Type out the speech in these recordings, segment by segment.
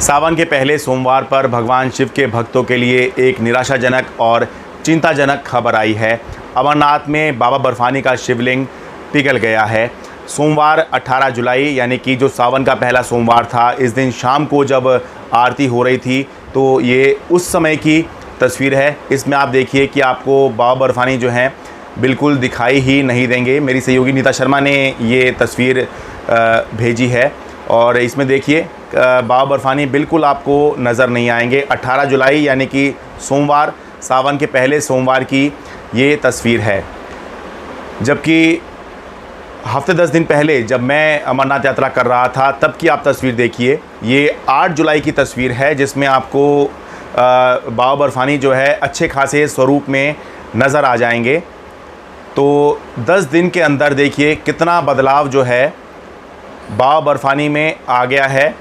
सावन के पहले सोमवार पर भगवान शिव के भक्तों के लिए एक निराशाजनक और चिंताजनक खबर आई है। अमरनाथ में बाबा बर्फानी का शिवलिंग पिघल गया है। सोमवार 18 जुलाई यानी कि जो सावन का पहला सोमवार था, इस दिन शाम को जब आरती हो रही थी तो ये उस समय की तस्वीर है। इसमें आप देखिए कि आपको बाबा बर्फानी जो हैं बिल्कुल दिखाई ही नहीं देंगे। मेरी सहयोगी नीता शर्मा ने ये तस्वीर भेजी है और इसमें देखिए बाबा बर्फानी बिल्कुल आपको नज़र नहीं आएंगे। 18 जुलाई यानी कि सोमवार, सावन के पहले सोमवार की ये तस्वीर है। जबकि हफ्ते 10 दिन पहले जब मैं अमरनाथ यात्रा कर रहा था तब की आप तस्वीर देखिए। ये 8 जुलाई की तस्वीर है जिसमें आपको बाबा बर्फानी जो है अच्छे खासे स्वरूप में नज़र आ जाएंगे। तो 10 दिन के अंदर देखिए कितना बदलाव जो है बाबा बर्फानी में आ गया है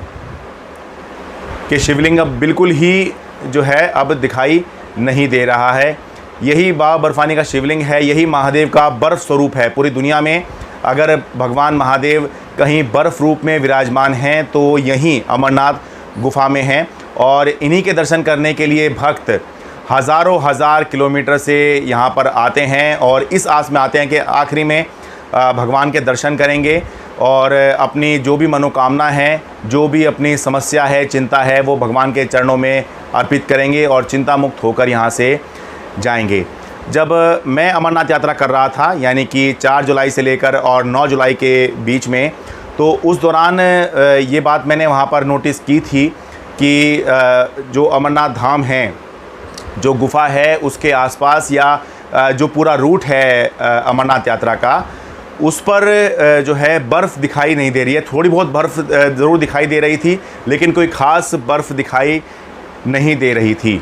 कि शिवलिंग अब बिल्कुल ही जो है अब दिखाई नहीं दे रहा है। यही बाबा बर्फानी का शिवलिंग है, यही महादेव का बर्फ़ स्वरूप है। पूरी दुनिया में अगर भगवान महादेव कहीं बर्फ़ रूप में विराजमान हैं तो यहीं अमरनाथ गुफ़ा में हैं और इन्हीं के दर्शन करने के लिए भक्त हज़ारों हज़ार किलोमीटर से यहाँ पर आते हैं और इस आस में आते हैं कि आखिरी में भगवान के दर्शन करेंगे और अपनी जो भी मनोकामना है, जो भी अपनी समस्या है, चिंता है, वो भगवान के चरणों में अर्पित करेंगे और चिंता मुक्त होकर यहाँ से जाएंगे। जब मैं अमरनाथ यात्रा कर रहा था यानी कि 4 जुलाई से लेकर और 9 जुलाई के बीच में, तो उस दौरान ये बात मैंने वहाँ पर नोटिस की थी कि जो अमरनाथ धाम है, जो गुफ़ा है, उसके आसपास या जो पूरा रूट है अमरनाथ यात्रा का, उस पर जो है बर्फ़ दिखाई नहीं दे रही है। थोड़ी बहुत बर्फ़ ज़रूर दिखाई दे रही थी लेकिन कोई ख़ास बर्फ़ दिखाई नहीं दे रही थी।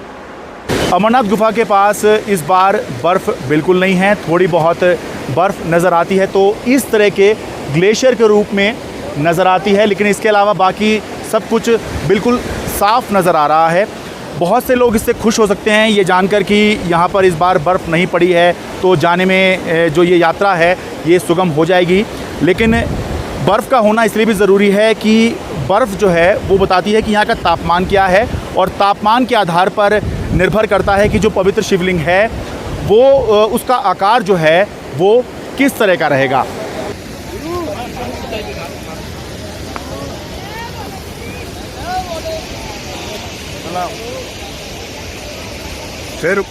अमरनाथ गुफ़ा के पास इस बार बर्फ़ बिल्कुल नहीं है, थोड़ी बहुत बर्फ़ नज़र आती है तो इस तरह के ग्लेशियर के रूप में नज़र आती है, लेकिन इसके अलावा बाकी सब कुछ बिल्कुल साफ़ नज़र आ रहा है। बहुत से लोग इससे खुश हो सकते हैं ये जानकर कि यहाँ पर इस बार बर्फ़ नहीं पड़ी है तो जाने में जो ये यात्रा है ये सुगम हो जाएगी। लेकिन बर्फ़ का होना इसलिए भी ज़रूरी है कि बर्फ़ जो है वो बताती है कि यहाँ का तापमान क्या है और तापमान के आधार पर निर्भर करता है कि जो पवित्र शिवलिंग है वो उसका आकार जो है वो किस तरह का रहेगा। फिर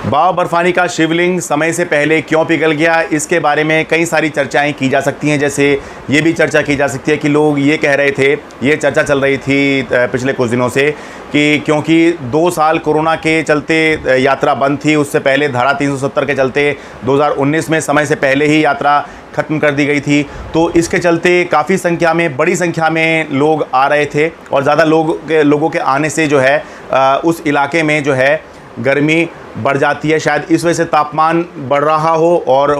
बाबा बर्फानी का शिवलिंग समय से पहले क्यों पिघल गया, इसके बारे में कई सारी चर्चाएं की जा सकती हैं। जैसे ये भी चर्चा की जा सकती है कि लोग ये कह रहे थे, ये चर्चा चल रही थी पिछले कुछ दिनों से कि क्योंकि 2 साल कोरोना के चलते यात्रा बंद थी, उससे पहले धारा 370 के चलते 2019 में समय से पहले ही यात्रा ख़त्म कर दी गई थी, तो इसके चलते काफ़ी संख्या में, बड़ी संख्या में लोग आ रहे थे और ज़्यादा लोगों के आने से जो है उस इलाके में जो है गर्मी बढ़ जाती है। शायद इस वजह से तापमान बढ़ रहा हो और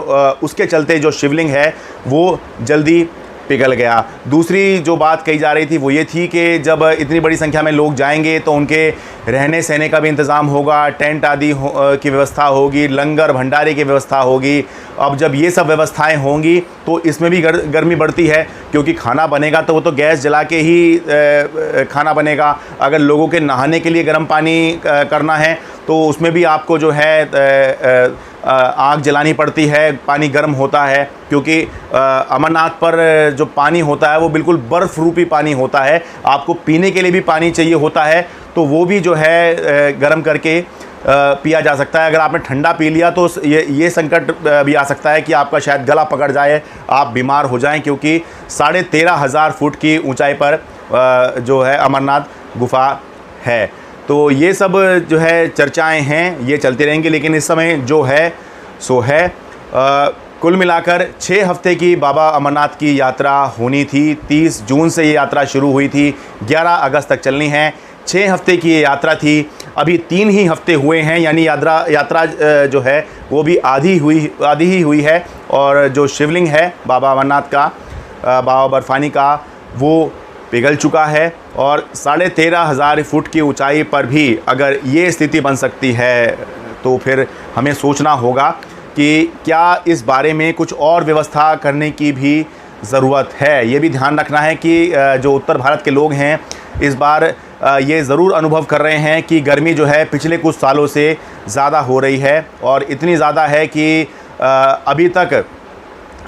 उसके चलते जो शिवलिंग है वो जल्दी पिघल गया। दूसरी जो बात कही जा रही थी वो ये थी कि जब इतनी बड़ी संख्या में लोग जाएंगे तो उनके रहने सहने का भी इंतज़ाम होगा, टेंट आदि की व्यवस्था होगी, लंगर भंडारे की व्यवस्था होगी। अब जब ये सब व्यवस्थाएं होंगी तो इसमें भी गर्मी बढ़ती है क्योंकि खाना बनेगा तो वो तो गैस जला के ही खाना बनेगा। अगर लोगों के नहाने के लिए गर्म पानी करना है तो उसमें भी आपको जो है आग जलानी पड़ती है, पानी गर्म होता है क्योंकि अमरनाथ पर जो पानी होता है वो बिल्कुल बर्फ़ रूपी पानी होता है। आपको पीने के लिए भी पानी चाहिए होता है तो वो भी जो है गर्म करके पिया जा सकता है। अगर आपने ठंडा पी लिया तो ये संकट भी आ सकता है कि आपका शायद गला पकड़ जाए, आप बीमार हो जाएं क्योंकि 13,500 फुट की ऊंचाई पर जो है अमरनाथ गुफ़ा है। तो ये सब जो है चर्चाएं हैं, ये चलती रहेंगी, लेकिन इस समय जो है सो है। कुल मिलाकर 6 हफ्ते की बाबा अमरनाथ की यात्रा होनी थी। 30 जून से ये यात्रा शुरू हुई थी, 11 अगस्त तक चलनी है। 6 हफ्ते की ये यात्रा थी, अभी 3 ही हफ्ते हुए हैं, यानी यात्रा जो है वो भी आधी ही हुई है। और जो शिवलिंग है बाबा अमरनाथ का, बाबा बर्फानी का, वो पिघल चुका है। और 13,500 फुट की ऊंचाई पर भी अगर ये स्थिति बन सकती है तो फिर हमें सोचना होगा कि क्या इस बारे में कुछ और व्यवस्था करने की भी ज़रूरत है। ये भी ध्यान रखना है कि जो उत्तर भारत के लोग हैं इस बार ये ज़रूर अनुभव कर रहे हैं कि गर्मी जो है पिछले कुछ सालों से ज़्यादा हो रही है, और इतनी ज़्यादा है कि अभी तक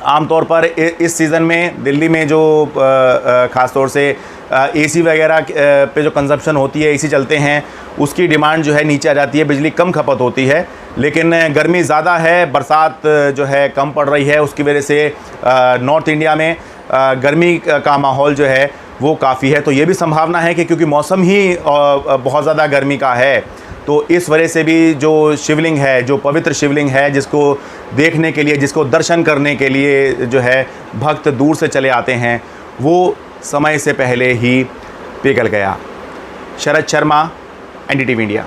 आमतौर पर इस सीज़न में दिल्ली में जो ख़ास तौर से एसी वगैरह पे जो कंजप्शन होती है, एसी चलते हैं, उसकी डिमांड जो है नीचे आ जाती है, बिजली कम खपत होती है। लेकिन गर्मी ज़्यादा है, बरसात जो है कम पड़ रही है, उसकी वजह से नॉर्थ इंडिया में गर्मी का माहौल जो है वो काफ़ी है। तो ये भी संभावना है कि क्योंकि मौसम ही बहुत ज़्यादा गर्मी का है, तो इस वजह से भी जो शिवलिंग है, जो पवित्र शिवलिंग है, जिसको देखने के लिए, जिसको दर्शन करने के लिए जो है भक्त दूर से चले आते हैं, वो समय से पहले ही पिघल गया। Sharad Sharma, NDTV India.